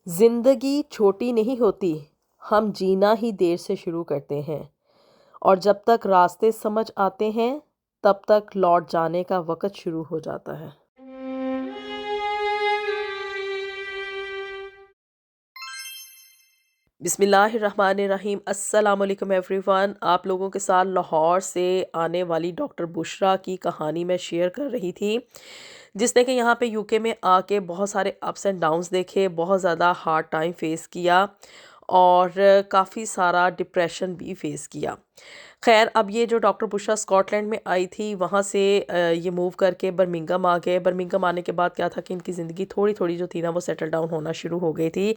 زندگی چھوٹی نہیں ہوتی، ہم جینا ہی دیر سے شروع کرتے ہیں اور جب تک راستے سمجھ آتے ہیں تب تک لوٹ جانے کا وقت شروع ہو جاتا ہے۔ بسم اللہ الرحمن الرحیم۔ السلام علیکم ایوری ون۔ آپ لوگوں کے ساتھ لاہور سے آنے والی ڈاکٹر بشرا کی کہانی میں شیئر کر رہی تھی، جس نے کہ یہاں پہ یو کے میں آ کے بہت سارے اپس اینڈ ڈاؤنز دیکھے، بہت زیادہ ہارڈ ٹائم فیس کیا اور کافی سارا ڈپریشن بھی فیس کیا۔ خیر، اب یہ جو ڈاکٹر بشرا اسکاٹ لینڈ میں آئی تھی، وہاں سے یہ موو کر کے برمنگم آ گئے۔ برمنگم آنے کے بعد کیا تھا کہ ان کی زندگی تھوڑی تھوڑی جو تھی نا وہ سیٹل ڈاؤن ہونا شروع ہو گئی تھی،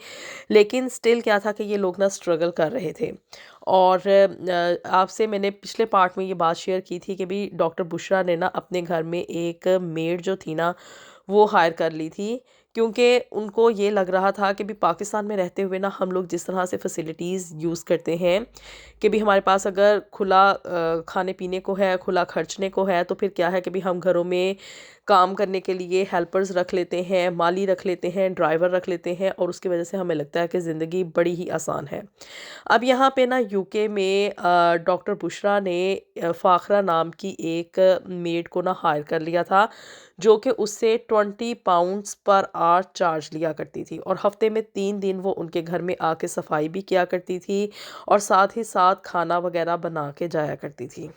لیکن سٹل کیا تھا کہ یہ لوگ نا اسٹرگل کر رہے تھے۔ اور آپ سے میں نے پچھلے پارٹ میں یہ بات شیئر کی تھی کہ بھی ڈاکٹر بشرا نے نا اپنے گھر میں ایک میڈ جو تھی نا وہ ہائر کر لی تھی، کیونکہ ان کو یہ لگ رہا تھا کہ بھی پاکستان میں رہتے ہوئے نا ہم لوگ جس طرح سے فیسلٹیز یوز کرتے ہیں کہ بھی ہمارے پاس اگر کھلا کھانے پینے کو ہے، کھلا خرچنے کو ہے، تو پھر کیا ہے کہ بھی ہم گھروں میں کام کرنے کے لیے ہیلپرز رکھ لیتے ہیں، مالی رکھ لیتے ہیں، ڈرائیور رکھ لیتے ہیں، اور اس کی وجہ سے ہمیں لگتا ہے کہ زندگی بڑی ہی آسان ہے۔ اب یہاں پہ نا یو کے میں ڈاکٹر بشرا نے فاخرہ نام کی ایک میڈ کو نا ہائر کر لیا تھا، جو کہ اس سے 20 پاؤنڈز پر آور چارج لیا کرتی تھی، اور ہفتے میں 3 دن وہ ان کے گھر میں آ کے صفائی بھی کیا کرتی تھی اور ساتھ ہی ساتھ کھانا وغیرہ بنا کے جایا کرتی تھی۔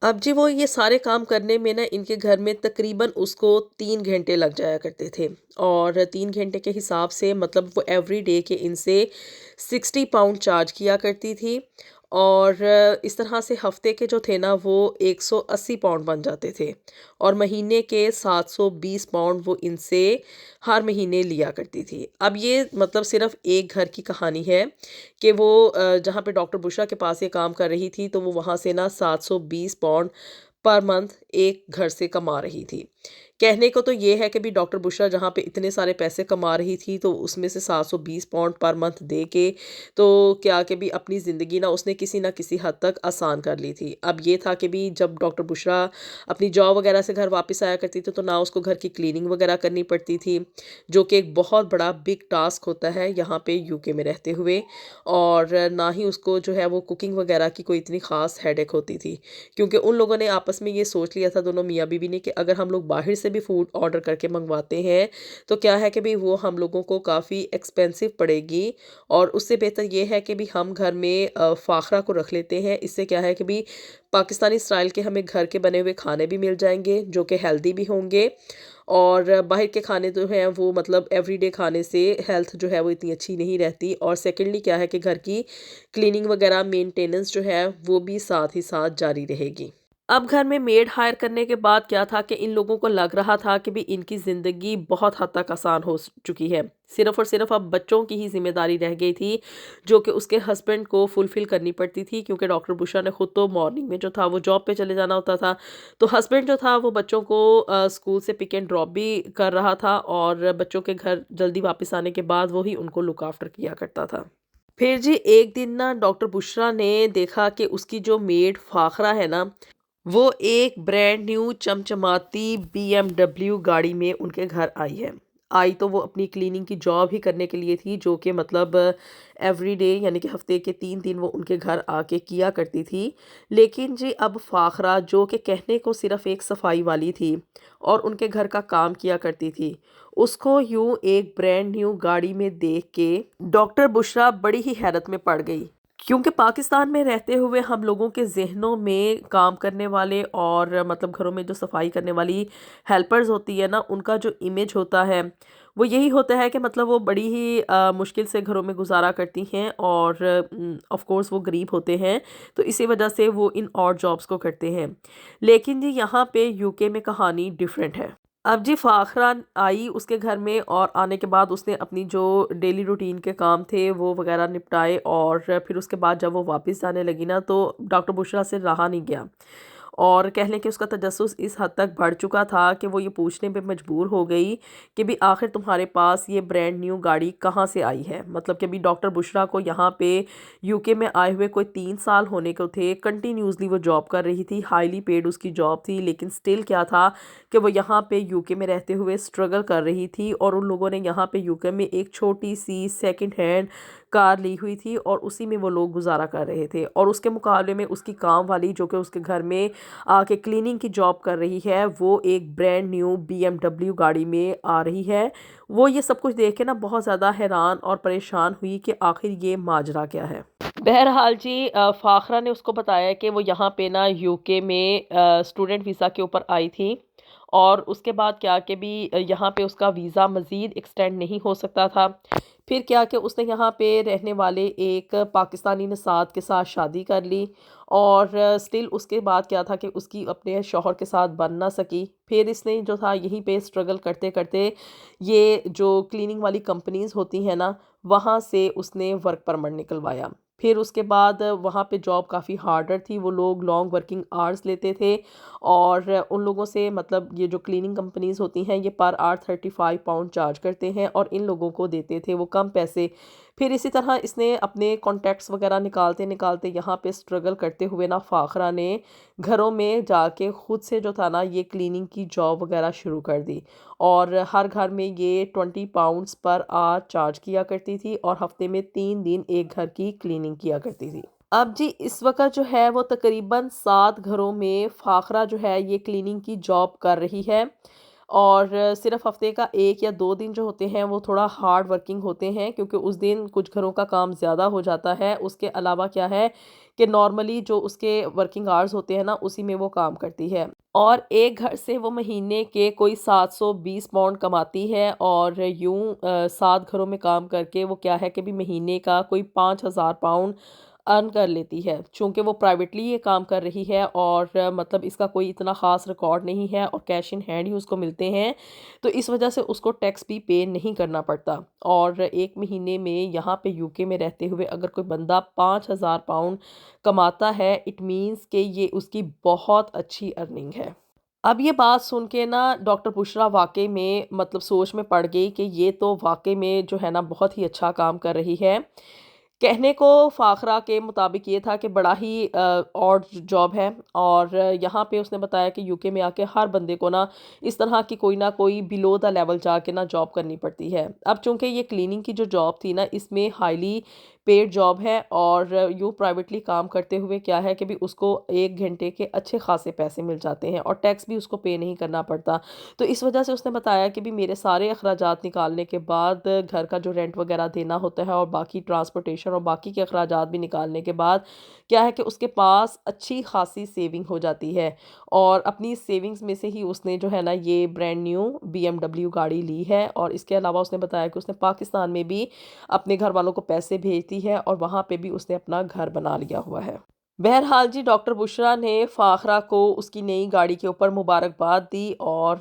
اب جی وہ یہ سارے کام کرنے میں نا ان کے گھر میں تقریباً اس کو 3 گھنٹے لگ جایا کرتے تھے، اور 3 گھنٹے کے حساب سے مطلب وہ ایوری ڈے کے ان سے 60 پاؤنڈ چارج کیا کرتی تھی، اور اس طرح سے ہفتے کے جو تھے نا وہ 180 پاؤنڈ بن جاتے تھے، اور مہینے کے 720 پاؤنڈ وہ ان سے ہر مہینے لیا کرتی تھی۔ اب یہ مطلب صرف ایک گھر کی کہانی ہے کہ وہ جہاں پہ ڈاکٹر بشرا کے پاس یہ کام کر رہی تھی تو وہ وہاں سے نا 720 پاؤنڈ پر منتھ ایک گھر سے کما رہی تھی۔ کہنے کو تو یہ ہے کہ بھی ڈاکٹر بشرا جہاں پہ اتنے سارے پیسے کما رہی تھی تو اس میں سے 720 پاؤنڈ پر منتھ دے کے تو کیا کہ بھی اپنی زندگی نا اس نے کسی نہ کسی حد تک آسان کر لی تھی۔ اب یہ تھا کہ بھی جب ڈاکٹر بشرا اپنی جاب وغیرہ سے گھر واپس آیا کرتی تھی تو نہ اس کو گھر کی کلیننگ وغیرہ کرنی پڑتی تھی، جو کہ ایک بہت بڑا بگ ٹاسک ہوتا ہے یہاں پہ یو کے میں رہتے ہوئے، اور نہ ہی اس کو جو ہے وہ کوکنگ وغیرہ کی کوئی اتنی خاص ہیڈیک ہوتی تھی، کیونکہ ان لوگوں نے آپس میں یہ سوچ لیا تھا دونوں میاں بیوی نے کہ اگر ہم لوگ باہر سے بھی فوڈ آرڈر کر کے منگواتے ہیں تو کیا ہے کہ بھی وہ ہم لوگوں کو کافی ایکسپینسو پڑے گی، اور اس سے بہتر یہ ہے کہ بھی ہم گھر میں فاخرہ کو رکھ لیتے ہیں۔ اس سے کیا ہے کہ بھی پاکستانی اسٹائل کے ہمیں گھر کے بنے ہوئے کھانے بھی مل جائیں گے جو کہ ہیلدی بھی ہوں گے، اور باہر کے کھانے جو ہیں وہ مطلب ایوری ڈے کھانے سے ہیلتھ جو ہے وہ اتنی اچھی نہیں رہتی، اور سیکنڈلی کیا ہے کہ گھر کی کلیننگ وغیرہ مینٹیننس جو ہے وہ بھی ساتھ ہی ساتھ جاری رہے گی۔ اب گھر میں میڈ ہائر کرنے کے بعد کیا تھا کہ ان لوگوں کو لگ رہا تھا کہ بھی ان کی زندگی بہت حد تک آسان ہو چکی ہے، صرف اور صرف اب بچوں کی ہی ذمہ داری رہ گئی تھی جو کہ اس کے ہسبینڈ کو فلفل کرنی پڑتی تھی، کیونکہ ڈاکٹر بشرا نے خود تو مارننگ میں جو تھا وہ جاب پہ چلے جانا ہوتا تھا، تو ہسبینڈ جو تھا وہ بچوں کو اسکول سے پک اینڈ ڈراپ بھی کر رہا تھا، اور بچوں کے گھر جلدی واپس آنے کے بعد وہی ان کو لک آفٹر کیا کرتا تھا۔ پھر جی ایک دن نا ڈاکٹر بشرا نے دیکھا کہ اس کی جو میڈ فاخرہ ہے نا وہ ایک برانڈ نیو چمچماتی BMW گاڑی میں ان کے گھر آئی ہے۔ آئی تو وہ اپنی کلیننگ کی جاب ہی کرنے کے لیے تھی، جو کہ مطلب ایوری ڈے یعنی کہ ہفتے کے 3 دن وہ ان کے گھر آ کے کیا کرتی تھی، لیکن جی اب فاخرہ جو کہ کہنے کو صرف ایک صفائی والی تھی اور ان کے گھر کا کام کیا کرتی تھی، اس کو یوں ایک برانڈ نیو گاڑی میں دیکھ کے ڈاکٹر بشرا بڑی ہی حیرت میں پڑ گئی، کیونکہ پاکستان میں رہتے ہوئے ہم لوگوں کے ذہنوں میں کام کرنے والے اور مطلب گھروں میں جو صفائی کرنے والی ہیلپرز ہوتی ہے نا ان کا جو امیج ہوتا ہے وہ یہی ہوتا ہے کہ مطلب وہ بڑی ہی مشکل سے گھروں میں گزارا کرتی ہیں، اور آف کورس وہ غریب ہوتے ہیں تو اسی وجہ سے وہ ان اور جابز کو کرتے ہیں، لیکن جی یہاں پہ یو کے میں کہانی ڈیفرنٹ ہے۔ اب جی فاخرہ آئی اس کے گھر میں، اور آنے کے بعد اس نے اپنی جو ڈیلی روٹین کے کام تھے وہ وغیرہ نپٹائے، اور پھر اس کے بعد جب وہ واپس جانے لگی نا تو ڈاکٹر بشرا سے رہا نہیں گیا، اور کہہ لیں کہ اس کا تجسس اس حد تک بڑھ چکا تھا کہ وہ یہ پوچھنے پہ مجبور ہو گئی کہ بھی آخر تمہارے پاس یہ برانڈ نیو گاڑی کہاں سے آئی ہے۔ مطلب کہ بھی ڈاکٹر بشرا کو یہاں پہ یو کے میں آئے ہوئے کوئی 3 سال ہونے کو تھے، کنٹینیوسلی وہ جاب کر رہی تھی، ہائیلی پیڈ اس کی جاب تھی، لیکن سٹل کیا تھا کہ وہ یہاں پہ یو کے میں رہتے ہوئے سٹرگل کر رہی تھی، اور ان لوگوں نے یہاں پہ یو کے میں ایک چھوٹی سی سیکنڈ ہینڈ کار لی ہوئی تھی اور اسی میں وہ لوگ گزارا کر رہے تھے، اور اس کے مقابلے میں اس کی کام والی جو کہ اس کے گھر میں آ کے کلیننگ کی جاب کر رہی ہے، وہ ایک برانڈ نیو BMW گاڑی میں آ رہی ہے۔ وہ یہ سب کچھ دیکھ کے نا بہت زیادہ حیران اور پریشان ہوئی کہ آخر یہ ماجرا کیا ہے۔ بہرحال جی فاخرہ نے اس کو بتایا کہ وہ یہاں پہ نا یو کے میں اسٹوڈنٹ ویزا کے اوپر آئی تھی، اور اس کے بعد کیا کہ بھی یہاں پہ اس کا ویزا مزید ایکسٹینڈ نہیں ہو سکتا تھا۔ پھر کیا کہ اس نے یہاں پہ رہنے والے ایک پاکستانی نژاد کے ساتھ شادی کر لی، اور سٹل اس کے بعد کیا تھا کہ اس کی اپنے شوہر کے ساتھ بن نہ سکی۔ پھر اس نے جو تھا یہیں پہ سٹرگل کرتے کرتے یہ جو کلیننگ والی کمپنیز ہوتی ہیں نا، وہاں سے اس نے ورک پرمٹ نکلوایا۔ پھر اس کے بعد وہاں پہ جاب کافی ہارڈر تھی، وہ لوگ لانگ ورکنگ آورز لیتے تھے، اور ان لوگوں سے مطلب یہ جو کلیننگ کمپنیز ہوتی ہیں یہ پر آور 35 پاؤنڈ چارج کرتے ہیں، اور ان لوگوں کو دیتے تھے وہ کم پیسے۔ پھر اسی طرح اس نے اپنے کانٹیکٹس وغیرہ نکالتے نکالتے یہاں پہ سٹرگل کرتے ہوئے نا فاخرہ نے گھروں میں جا کے خود سے جو تھا نا یہ کلیننگ کی جاب وغیرہ شروع کر دی، اور ہر گھر میں یہ 20 پاؤنڈز پر آور چارج کیا کرتی تھی، اور ہفتے میں 3 دن ایک گھر کی کلیننگ کیا کرتی تھی۔ اب جی اس وقت جو ہے وہ تقریباً 7 گھروں میں فاخرہ جو ہے یہ کلیننگ کی جاب کر رہی ہے، اور صرف ہفتے کا 1 یا 2 دن جو ہوتے ہیں وہ تھوڑا ہارڈ ورکنگ ہوتے ہیں، کیونکہ اس دن کچھ گھروں کا کام زیادہ ہو جاتا ہے۔ اس کے علاوہ کیا ہے کہ نارملی جو اس کے ورکنگ آورز ہوتے ہیں نا اسی میں وہ کام کرتی ہے، اور ایک گھر سے وہ مہینے کے کوئی 720 پاؤنڈ کماتی ہے، اور یوں 7 گھروں میں کام کر کے وہ کیا ہے کہ بھی مہینے کا کوئی 5000 پاؤنڈ ارن کر لیتی ہے۔ چونکہ وہ پرائیویٹلی یہ کام کر رہی ہے، اور مطلب اس کا کوئی اتنا خاص ریکارڈ نہیں ہے، اور کیش ان ہینڈ ہی اس کو ملتے ہیں، تو اس وجہ سے اس کو ٹیکس بھی پے نہیں کرنا پڑتا۔ اور ایک مہینے میں یہاں پہ یو کے میں رہتے ہوئے اگر کوئی بندہ 5000 پاؤنڈ کماتا ہے، اٹ مینس کہ یہ اس کی بہت اچھی ارننگ ہے۔ اب یہ بات سن کے نا ڈاکٹر بشرا واقعی میں مطلب سوچ میں پڑ گئی کہ یہ تو واقعی میں جو ہے نا بہت ہی اچھا کام کر رہی ہے۔ کہنے کو فاخرہ کے مطابق یہ تھا کہ بڑا ہی آڈ جاب ہے، اور یہاں پہ اس نے بتایا کہ یو کے میں آ کے ہر بندے کو نا اس طرح کی کوئی نہ کوئی بلو دا لیول جا کے نا جاب کرنی پڑتی ہے۔ اب چونکہ یہ کلیننگ کی جو جاب تھی نا اس میں ہائیلی پیڈ جاب ہے، اور یوں پرائیویٹلی کام کرتے ہوئے کیا ہے کہ بھی اس کو 1 گھنٹے کے اچھے خاصے پیسے مل جاتے ہیں، اور ٹیکس بھی اس کو پے نہیں کرنا پڑتا۔ تو اس وجہ سے اس نے بتایا کہ بھی میرے سارے اخراجات نکالنے کے بعد گھر کا جو رینٹ وغیرہ دینا ہوتا ہے، اور باقی ٹرانسپورٹیشن اور باقی کے اخراجات بھی نکالنے کے بعد کیا ہے کہ اس کے پاس اچھی خاصی سیونگ ہو جاتی ہے، اور اپنی سیونگز میں سے ہی اس نے جو ہے نا یہ برانڈ نیو BMW گاڑی لی ہے۔ اور اس کے علاوہ اس نے بتایا کہ اس نے پاکستان میں بھی اپنے گھر والوں کو پیسے بھیجتی ہے، اور وہاں پہ بھی اس نے اپنا گھر بنا لیا ہوا ہے۔ بہرحال جی ڈاکٹر بشرا نے فاخرہ کو اس کی نئی گاڑی کے اوپر مبارکباد دی، اور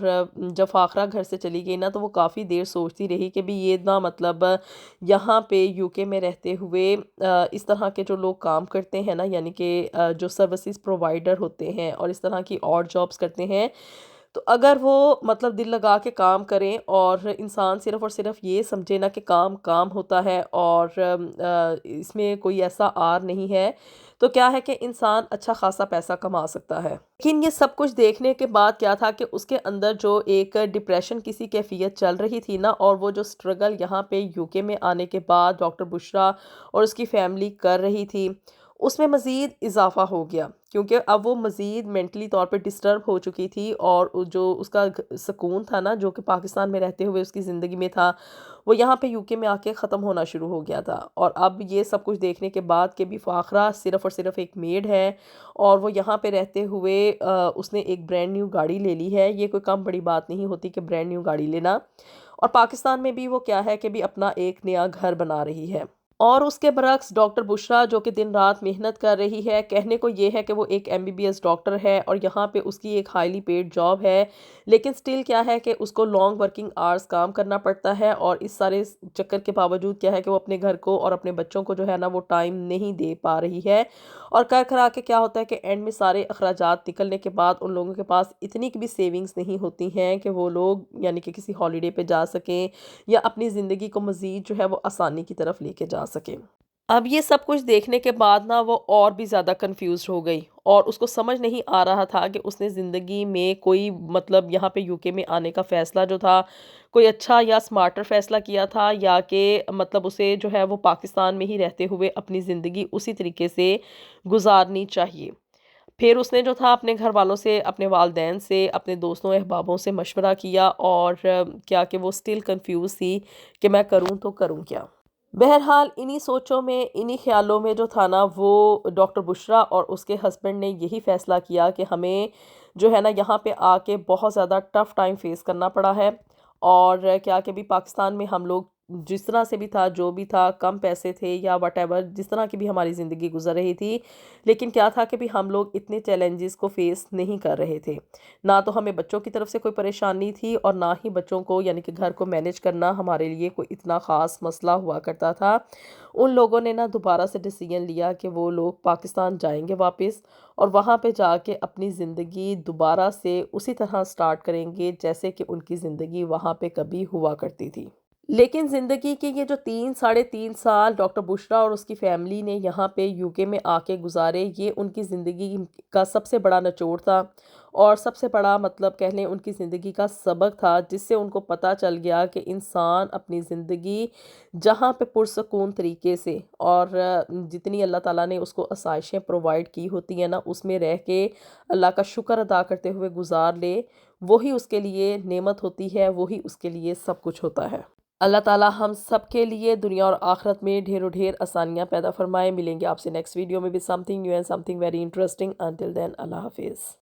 جب فاخرہ گھر سے چلی گئی نا تو وہ کافی دیر سوچتی رہی کہ بھی یہ نا مطلب یہاں پہ یو کے میں رہتے ہوئے اس طرح کے جو لوگ کام کرتے ہیں نا، یعنی کہ جو سروسز پرووائڈر ہوتے ہیں اور اس طرح کی اور جابز کرتے ہیں، تو اگر وہ مطلب دل لگا کے کام کریں، اور انسان صرف اور صرف یہ سمجھے نا کہ کام کام ہوتا ہے، اور اس میں کوئی ایسا آر نہیں ہے، تو کیا ہے کہ انسان اچھا خاصا پیسہ کما سکتا ہے۔ لیکن یہ سب کچھ دیکھنے کے بعد کیا تھا کہ اس کے اندر جو ایک ڈپریشن کسی کیفیت چل رہی تھی نا، اور وہ جو سٹرگل یہاں پہ یو کے میں آنے کے بعد ڈاکٹر بشرا اور اس کی فیملی کر رہی تھی، اس میں مزید اضافہ ہو گیا، کیونکہ اب وہ مزید مینٹلی طور پہ ڈسٹرب ہو چکی تھی، اور جو اس کا سکون تھا نا جو کہ پاکستان میں رہتے ہوئے اس کی زندگی میں تھا، وہ یہاں پہ یو کے میں آ کے ختم ہونا شروع ہو گیا تھا۔ اور اب یہ سب کچھ دیکھنے کے بعد کہ بھی فاخرہ صرف اور صرف ایک میڈ ہے، اور وہ یہاں پہ رہتے ہوئے اس نے ایک برانڈ نیو گاڑی لے لی ہے، یہ کوئی کم بڑی بات نہیں ہوتی کہ برانڈ نیو گاڑی لینا، اور پاکستان میں بھی وہ کیا ہے کہ بھی اپنا ایک نیا گھر بنا رہی ہے۔ اور اس کے برعکس ڈاکٹر بشرا جو کہ دن رات محنت کر رہی ہے، کہنے کو یہ ہے کہ وہ ایک MBBS ڈاکٹر ہے اور یہاں پہ اس کی ایک ہائیلی پیڈ جاب ہے، لیکن سٹل کیا ہے کہ اس کو لانگ ورکنگ آورز کام کرنا پڑتا ہے، اور اس سارے چکر کے باوجود کیا ہے کہ وہ اپنے گھر کو اور اپنے بچوں کو جو ہے نا وہ ٹائم نہیں دے پا رہی ہے، اور کر کرا کے کیا ہوتا ہے کہ اینڈ میں سارے اخراجات نکلنے کے بعد ان لوگوں کے پاس اتنی بھی سیونگز نہیں ہوتی ہیں کہ وہ لوگ یعنی کہ کسی ہالیڈے پہ جا سکیں یا اپنی زندگی کو مزید جو ہے وہ آسانی کی طرف لے کے جا سکیں۔ اب یہ سب کچھ دیکھنے کے بعد نا وہ اور بھی زیادہ کنفیوزڈ ہو گئی، اور اس کو سمجھ نہیں آ رہا تھا کہ اس نے زندگی میں کوئی مطلب یہاں پہ UK میں آنے کا فیصلہ جو تھا کوئی اچھا یا سمارٹر فیصلہ کیا تھا، یا کہ مطلب اسے جو ہے وہ پاکستان میں ہی رہتے ہوئے اپنی زندگی اسی طریقے سے گزارنی چاہیے۔ پھر اس نے جو تھا اپنے گھر والوں سے، اپنے والدین سے، اپنے دوستوں احبابوں سے مشورہ کیا، اور کیا کہ وہ سٹل کنفیوز تھی کہ میں کروں تو کروں کیا۔ بہرحال انہی سوچوں میں، انہی خیالوں میں جو تھا نا وہ ڈاکٹر بشرا اور اس کے ہسبینڈ نے یہی فیصلہ کیا کہ ہمیں جو ہے نا یہاں پہ آ کے بہت زیادہ ٹف ٹائم فیس کرنا پڑا ہے، اور کیا کہ بھی پاکستان میں ہم لوگ جس طرح سے بھی تھا، جو بھی تھا، کم پیسے تھے یا وٹ ایور، جس طرح کی بھی ہماری زندگی گزر رہی تھی، لیکن کیا تھا کہ بھی ہم لوگ اتنے چیلنجز کو فیس نہیں کر رہے تھے، نہ تو ہمیں بچوں کی طرف سے کوئی پریشانی تھی، اور نہ ہی بچوں کو یعنی کہ گھر کو مینیج کرنا ہمارے لیے کوئی اتنا خاص مسئلہ ہوا کرتا تھا۔ ان لوگوں نے نا دوبارہ سے ڈیسیجن لیا کہ وہ لوگ پاکستان جائیں گے واپس، اور وہاں پہ جا کے اپنی زندگی دوبارہ سے اسی طرح سٹارٹ کریں گے جیسے کہ ان کی زندگی وہاں پہ کبھی ہوا کرتی تھی۔ لیکن زندگی کے یہ جو 3 ساڑھے 3 سال ڈاکٹر بشرا اور اس کی فیملی نے یہاں پہ UK میں آ کے گزارے، یہ ان کی زندگی کا سب سے بڑا نچوڑ تھا، اور سب سے بڑا مطلب کہہ لیں ان کی زندگی کا سبق تھا، جس سے ان کو پتہ چل گیا کہ انسان اپنی زندگی جہاں پہ پرسکون طریقے سے، اور جتنی اللہ تعالیٰ نے اس کو آسائشیں پرووائڈ کی ہوتی ہیں نا، اس میں رہ کے اللہ کا شکر ادا کرتے ہوئے گزار لے، وہی اس کے لیے نعمت ہوتی ہے، وہی اس کے لیے سب کچھ ہوتا ہے۔ اللہ تعالیٰ ہم سب کے لیے دنیا اور آخرت میں ڈھیر و ڈھیر آسانیاں پیدا فرمائے۔ ملیں گے آپ سے نیکسٹ ویڈیو میں بھی something new and something very interesting. Until then اللہ حافظ۔